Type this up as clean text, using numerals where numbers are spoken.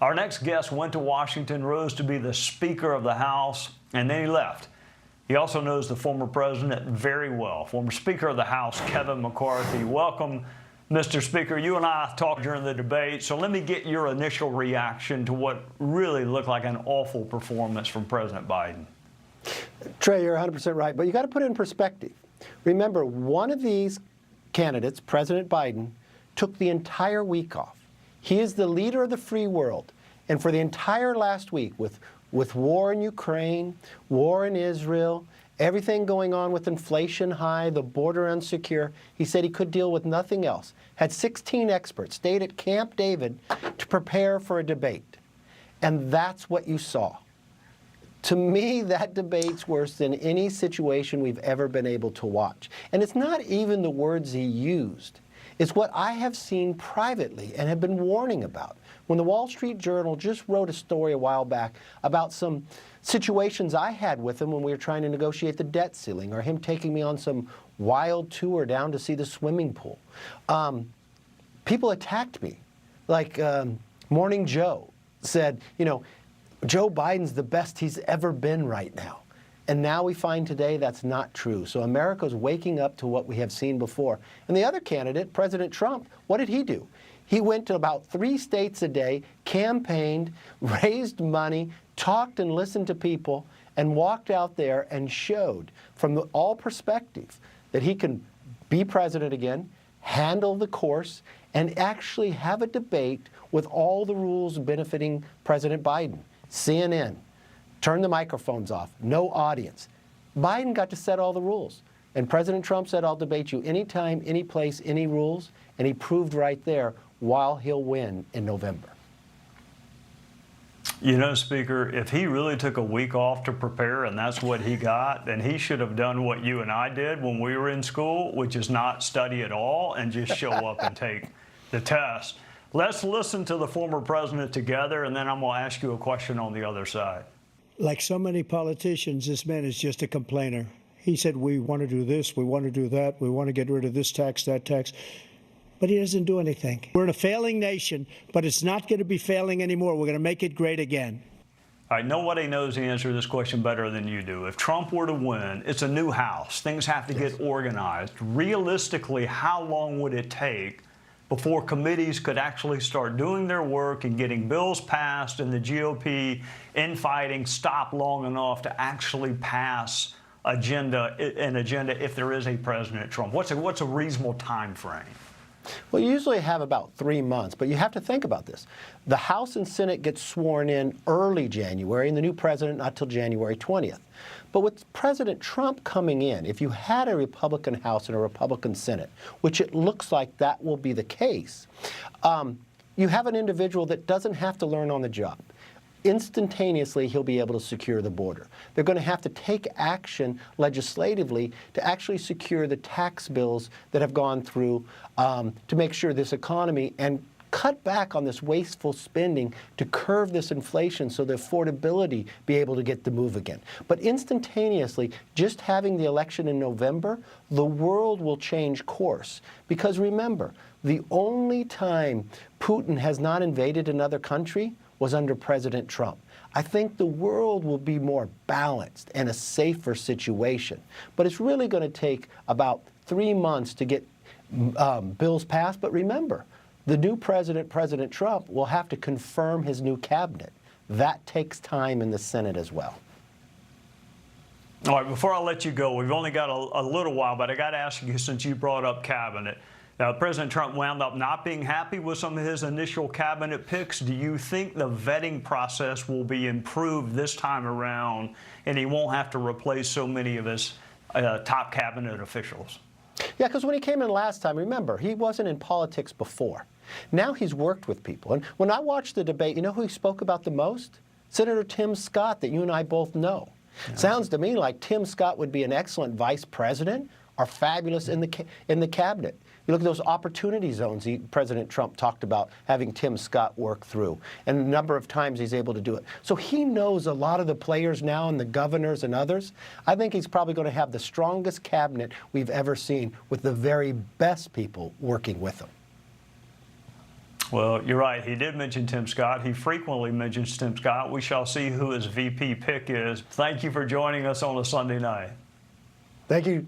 Our next guest went to Washington, rose to be the Speaker of the House, and then he left. He also knows the former president very well. Former Speaker of the House, Kevin McCarthy. Welcome, Mr. Speaker. You and I talked during the debate, so let me get your initial reaction to what really looked like an awful performance from President Biden. Trey, you're 100% right, but you got to put it in perspective. Remember, one of these candidates, President Biden, took the entire week off. He is the leader of the free world, and for the entire last week, with war in Ukraine, war in Israel, everything going on with inflation high, the border unsecure, he said he could deal with nothing else. Had 16 experts, stayed at Camp David to prepare for a debate. And that's what you saw. To me, that debate's worse than any situation we've ever been able to watch. And it's not even the words he used. It's what I have seen privately and have been warning about. When the Wall Street Journal just wrote a story a while back about some situations I had with him when we were trying to negotiate the debt ceiling, or him taking me on some wild tour down to see the swimming pool. People attacked me. Like Morning Joe said, you know, Joe Biden's the best he's ever been right now. And now we find today that's not true. So America's waking up to what we have seen before. And the other candidate, President Trump, what did he do? He went to about 3 states a day, campaigned, raised money, talked and listened to people, and walked out there and showed from all perspectives that he can be president again, handle the course, and actually have a debate with all the rules benefiting President Biden. CNN. Turn the microphones off. No audience. Biden got to set all the rules. And President Trump said, I'll debate you anytime, any place, any rules. And he proved right there while he'll win in November. You know, Speaker, if he really took a week off to prepare and that's what he got, then he should have done what you and I did when we were in school, which is not study at all and just show up and take the test. Let's listen to the former president together, and then I'm going to ask you a question on the other side. Like so many politicians, this man is just a complainer. He said, we want to do this, we want to do that, we want to get rid of this tax, that tax. But he doesn't do anything. We're in a failing nation, but it's not going to be failing anymore. We're going to make it great again. All right, nobody knows the answer to this question better than you do. If Trump were to win, it's a new House. Things have to get organized. Realistically, how long would it take before committees could actually start doing their work and getting bills passed and the GOP infighting stop long enough to actually pass an agenda if there is a President Trump? What's a reasonable time frame? Well, you usually have about 3 months, but you have to think about this. The House and Senate get sworn in early January, and the new president not till January 20th. But with President Trump coming in, if you had a Republican House and a Republican Senate, which it looks like that will be the case, you have an individual that doesn't have to learn on the job. Instantaneously, he'll be able to secure the border. They're going to have to take action legislatively to actually secure the tax bills that have gone through to make sure this economy and cut back on this wasteful spending to curb this inflation so the affordability be able to get the move again. But instantaneously, just having the election in November, the world will change course. Because remember, the only time Putin has not invaded another country was under President Trump. I think the world will be more balanced and a safer situation. But it's really going to take about 3 months to get bills passed. But remember, the new president, President Trump, will have to confirm his new cabinet. That takes time in the Senate as well. All right, before I let you go, we've only got a little while, but I got to ask you, since you brought up cabinet. Now, President Trump wound up not being happy with some of his initial cabinet picks. Do you think the vetting process will be improved this time around and he won't have to replace so many of his top cabinet officials? Yeah, because when he came in last time, remember, he wasn't in politics before. Now he's worked with people. And when I watched the debate, you know who he spoke about the most? Senator Tim Scott, that you and I both know. Yeah. Sounds to me like Tim Scott would be an excellent vice president or fabulous in the cabinet. You look at those opportunity zones President Trump talked about having Tim Scott work through, and a number of times he's able to do it. So he knows a lot of the players now and the governors and others. I think he's probably going to have the strongest cabinet we've ever seen with the very best people working with him. Well, you're right. He did mention Tim Scott. He frequently mentions Tim Scott. We shall see who his VP pick is. Thank you for joining us on a Sunday night. Thank you.